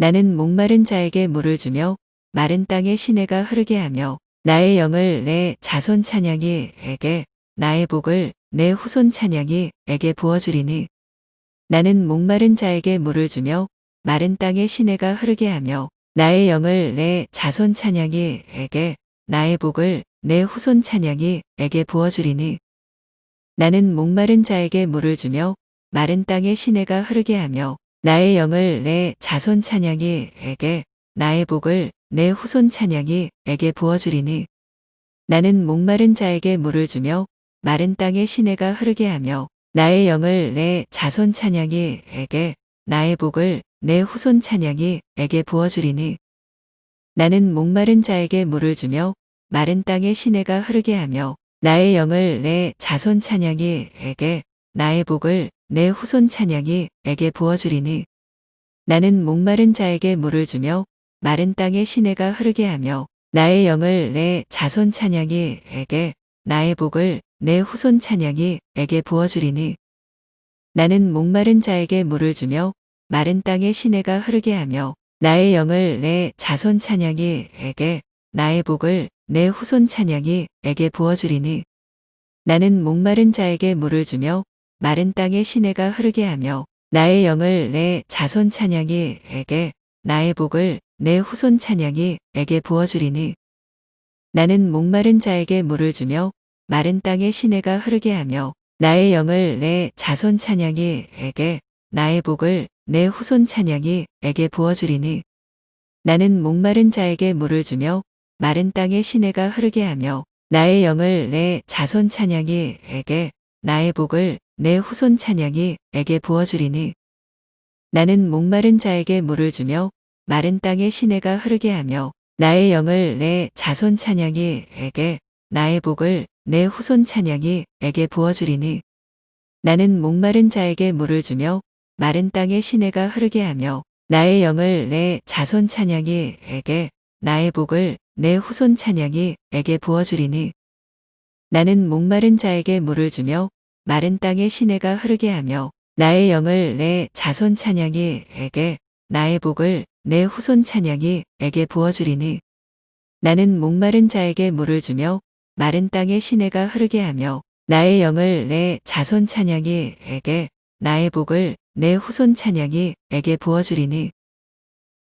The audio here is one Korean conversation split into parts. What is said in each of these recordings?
나는 목마른 자에게 물을 주며 마른 땅에 시내가 흐르게 하며 나의 영을 내 자손 찬양이 에게 나의 복을 내 후손 찬양이 에게 부어주리니 나는 목마른 자에게 물을 주며 마른 땅에 시내가 흐르게 하며 나의 영을 내 자손 찬양이 에게 나의 복을 내 후손 찬양이 에게 부어주리니 나는 목마른 자에게 물을 주며 마른 땅에 시내가 흐르게 하며 나의 영을 내 자손 찬양이 에게 나의 복을 내 후손 찬양이 에게 부어주리니 나는 목마른 자에게 물을 주며 마른 땅에 시내가 흐르게 하며 나의 영을 내 자손 찬양이 에게 나의 복을 내 후손 찬양이 에게 부어주리니 나는 목마른 자에게 물을 주며 마른 땅에 시내가 흐르게 하며 나의 영을 내 자손 찬양이 에게 나의 복을 내 후손 찬양이 에게 부어주리니 나는 목마른 자에게 물을 주며 마른 땅에 시내가 흐르게 하며 나의 영을 내 자손 찬양이 에게 나의 복을 내 후손 찬양이 에게 부어주리니 나는 목마른 자에게 물을 주며 마른 땅에 시내가 흐르게 하며 나의 영을 내 자손 찬양이 에게 나의 복을 내 후손 찬양이 에게 부어주리니 나는 목마른 자에게 물을 주며 마른 땅에 시내가 흐르게 하며 나의 영을 내 자손 찬양이 에게 나의 복을 내 후손 찬양이 에게 부어주리니 나는 목마른 자에게 물을 주며 마른 땅에 시내가 흐르게 하며 나의 영을 내 자손 찬양이 에게 나의 복을 내 후손 찬양이 에게 부어주리니 나는 목마른 자에게 물을 주며 마른 땅에 시내가 흐르게 하며 나의 영을 내 자손 찬양이 에게 나의 복을 내 후손 찬양이 에게 부어주리니 나는 목마른 자에게 물을 주며 마른 땅에 시내가 흐르게 하며 나의 영을 내 자손 찬양이 에게 나의 복을 내 후손 찬양이 에게 부어주리니 나는 목마른 자에게 물을 주며 마른 땅에 시내가 흐르게 하며 나의 영을 내 자손 찬양이 에게 나의 복을 내 후손 찬양이 에게 부어주리니 나는 목마른 자에게 물을 주며 마른 땅에 시내가 흐르게 하며 나의 영을 내 자손 찬양이 에게 나의 복을 내 후손 찬양이 에게 부어주리니 나는 목마른 자에게 물을 주며 마른 땅에 시내가 흐르게 하며 나의 영을 내 자손 찬양이 에게 나의 복을 내 후손 찬양이 에게 부어주리니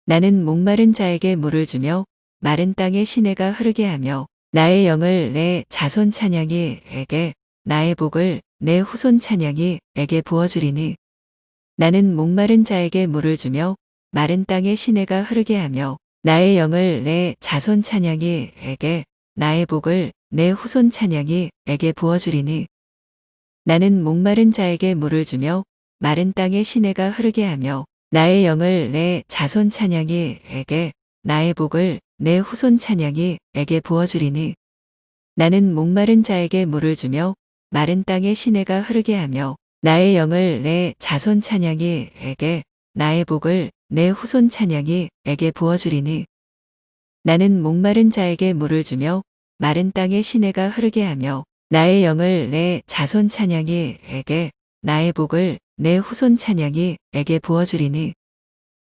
나는 목마른 자에게 물을 주며 마른 땅에 시내가 흐르게 하며 나의 영을 내 자손 찬양이 에게 나의 복을 내 후손 찬양이 에게 부어주리니 나는 목마른 자에게 물을 주며 마른 땅에 시내가 흐르게 하며 나의 영을 내 자손 찬양이 에게 나의 복을 내 후손 찬양이 에게 부어주리니 나는 목마른 자에게 물을 주며 마른 땅에 시내가 흐르게 하며 나의 영을 내 자손 찬양이 에게 나의 복을 내 후손 찬양이 에게 부어주리니 나는 목마른 자에게 물을 주며 마른 땅에 시내가 흐르게 하며 나의 영을 내 자손 찬양이 에게 나의 복을 내 후손 찬양이 에게 부어주리니 나는 목마른 자에게 물을 주며 마른 땅에 시내가 흐르게 하며 나의 영을 내 자손 찬양이 에게 나의 복을 내 후손 찬양이 에게 부어주리니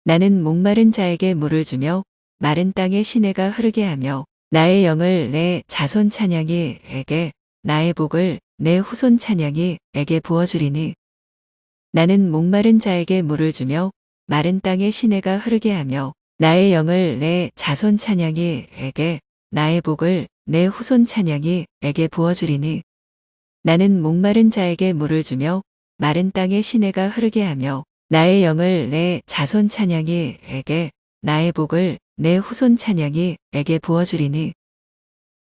나는 목마른 자에게 물을 주며 마른 땅에 시내가 흐르게 하며 나의 영을 내 자손 찬양이 에게 나의 복을 내 후손 찬양이 에게 부어주리니 나는 목마른 자에게 물을 주며 마른 땅에 시내가 흐르게 하며 나의 영을 내 자손 찬양이 에게 나의 복을 내 후손 찬양이 에게 부어주리니 나는 목마른 자에게 물을 주며 마른 땅에 시내가 흐르게 하며 나의 영을 내 자손 찬양이 에게 나의 복을 내 후손 찬양이 에게 부어주리니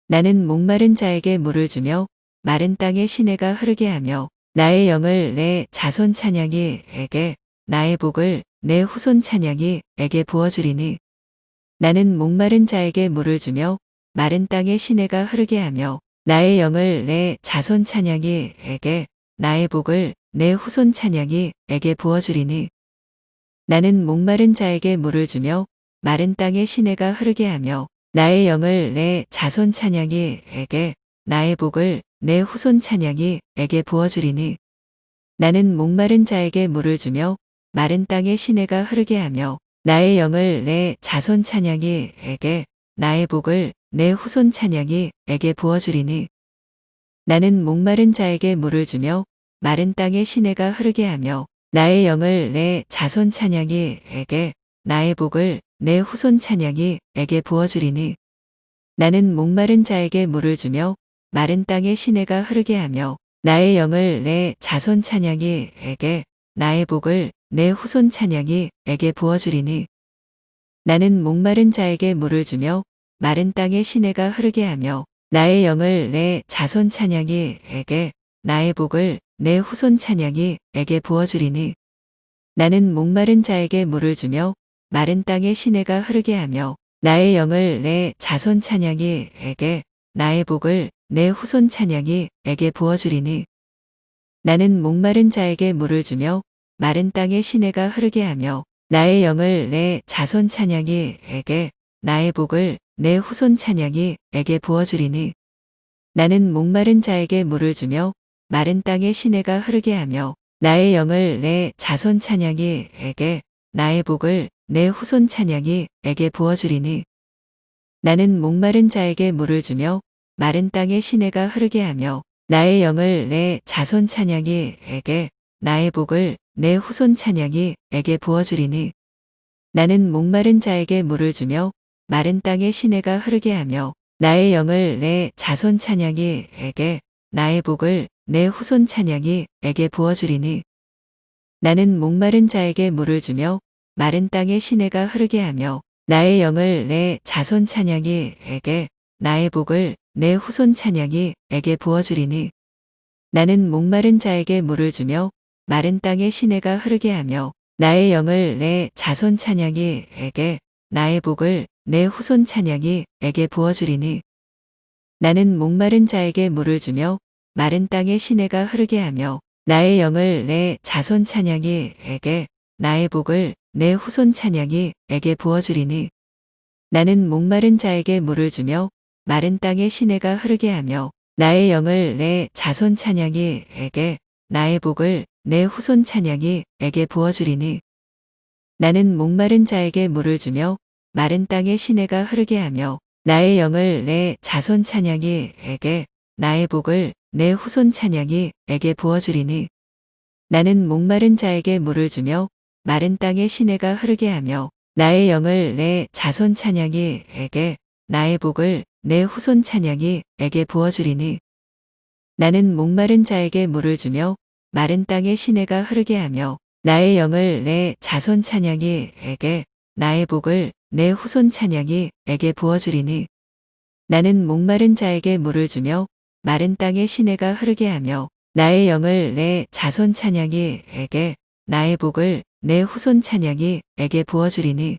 나는 목마른 자에게 물을 주며 마른 땅에 시내가 흐르게 하며 나의 영을 내 자손 찬양이 에게 나의 복을 내 후손 찬양이 에게 부어주리니 나는 목마른 자에게 물을 주며 마른 땅에 시내가 흐르게 하며 나의 영을 내 자손 찬양이 에게 나의 복을 내 후손 찬양이 에게 부어주리니 나는 목마른 자에게 물을 주며 마른 땅에 시내가 흐르게 하며 나의 영을 내 자손 찬양이 에게 나의 복을 내 후손 찬양이 에게 부어주리니 나는 목마른 자에게 물을 주며 마른 땅에 시내가 흐르게 하며 나의 영을 내 자손 찬양이 에게 나의 복을 내 후손 찬양이 에게 부어주리니 나는 목마른 자에게 물을 주며 마른 땅에 시내가 흐르게 하며 나의 영을 내 자손 찬양이 에게 나의 복을 내 후손 찬양이 에게 부어주리니 나는 목마른 자에게 물을 주며 마른 땅에 시내가 흐르게 하며 나의 영을 내 자손 찬양이 에게 나의 복을 내 후손 찬양이 에게 부어주리니 나는 목마른 자에게 물을 주며 마른 땅에 시내가 흐르게 하며 나의 영을 내 자손 찬양이 에게 나의 복을 내 후손 찬양이 에게 부어주리니 나는 목마른 자에게 물을 주며 마른 땅에 시내가 흐르게 하며 나의 영을 내 자손 찬양이 에게 나의 복을 내 후손 찬양이 에게 부어주리니 나는 목마른 자에게 물을 주며 마른 땅에 시내가 흐르게 하며 나의 영을 내 자손 찬양이 에게 나의 복을 내 후손 찬양이 에게 부어주리니 나는 목마른 자에게 물을 주며 마른 땅에 시내가 흐르게 하며 나의 영을 내 자손 찬양이 에게 나의 복을 내 후손 찬양이 에게 부어주리니 나는 목마른 자에게 물을 주며 마른 땅에 시내가 흐르게 하며 나의 영을 내 자손 찬양이 에게 나의 복을 내 후손 찬양이 에게 부어주리니 나는 목마른 자에게 물을 주며 마른 땅에 시내가 흐르게 하며 나의 영을 내 자손 찬양이 에게 나의 복을 내 후손 찬양이 에게 부어주리니 나는 목마른 자에게 물을 주며 마른 땅에 시내가 흐르게 하며 나의 영을 내 자손 찬양이 에게 나의 복을 내 후손 찬양이 에게 부어주리니 나는 목마른 자에게 물을 주며 마른 땅에 시내가 흐르게 하며 나의 영을 내 자손 찬양이 에게 나의 복을 내 후손 찬양이 에게 부어주리니 나는 목마른 자에게 물을 주며 마른 땅에 시내가 흐르게 하며 나의 영을 내 자손 찬양이 에게 나의 복을 내 후손 찬양이 에게 부어주리니 나는 목마른 자에게 물을 주며 마른 땅에 시내가 흐르게 하며 나의 영을 내 자손 찬양이 에게 나의 복을 내 후손 찬양이 에게 부어주리니 나는 목마른 자에게 물을 주며 마른 땅에 시내가 흐르게 하며 나의 영을 내 자손 찬양이 에게 나의 복을 내 후손 찬양이 에게 부어주리니 나는 목마른 자에게 물을 주며 마른 땅에 시내가 흐르게 하며 나의 영을 내 자손 찬양이 에게 나의 복을 내 후손 찬양이 에게 부어주리니 나는 목마른 자에게 물을 주며 마른 땅에 시내가 흐르게 하며 나의 영을 내 자손 찬양이 에게 나의 복을 내 후손 찬양이 에게 부어주리니 나는 목마른 자에게 물을 주며 마른 땅에 시내가 흐르게 하며 나의 영을 내 자손 찬양이 에게 나의 복을 내 후손 찬양이 에게 부어주리니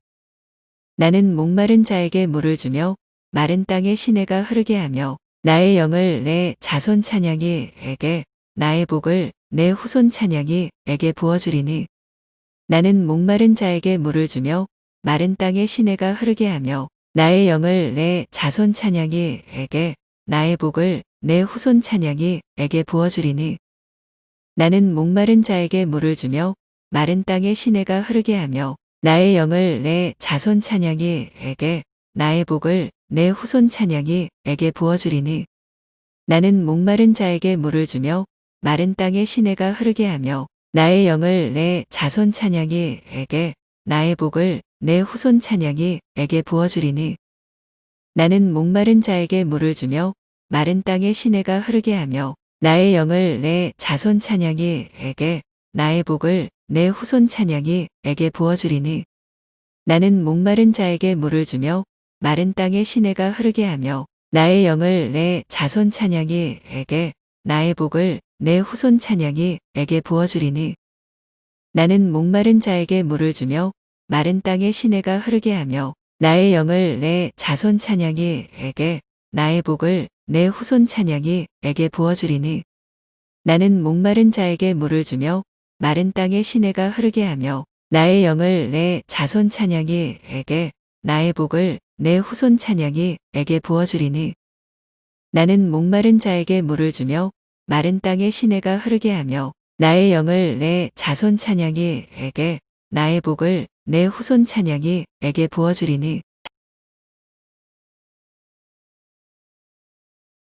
나는 목마른 자에게 물을 주며 마른 땅에 시내가 흐르게 하며 나의 영을 내 자손 찬양이 에게 나의 복을 내 후손 찬양이 에게 부어주리니 나는 목마른 자에게 물을 주며 마른 땅에 시내가 흐르게 하며 나의 영을 내 자손 찬양이 에게 나의 복을 내 후손 찬양이 에게 부어주리니 나는 목마른 자에게 물을 주며 마른 땅에 시내가 흐르게 하며 나의 영을 내 자손 찬양이 에게 나의 복을 내 후손 찬양이 에게 부어주리니 나는 목마른 자에게 물을 주며 마른 땅에 시내가 흐르게 하며 나의 영을 내 자손 찬양이 에게 나의 복을 내 후손 찬양이 에게 부어주리니 나는 목마른 자에게 물을 주며 마른 땅에 시내가 흐르게 하며 나의 영을 내 자손 찬양이 에게 나의 복을 내 후손 찬양이 에게 부어주리니 나는 목마른 자에게 물을 주며 마른 땅에 시내가 흐르게 하며 나의 영을 내 자손 찬양이 에게 나의 복을 내 후손 찬양이 에게 부어주리니 나는 목마른 자에게 물을 주며 마른 땅에 시내가 흐르게 하며 나의 영을 내 자손 찬양이 에게 나의 복을 내 후손 찬양이 에게 부어주리니 나는 목마른 자에게 물을 주며 마른 땅에 시내가 흐르게 하며 나의 영을 내 자손 찬양이 에게 나의 복을 내 후손 찬양이 에게 부어주리니 나는 목마른 자에게 물을 주며 마른 땅에 시내가 흐르게 하며 나의 영을 내 자손 찬양이 에게 나의 복을 내 후손 찬양이 에게 부어주리니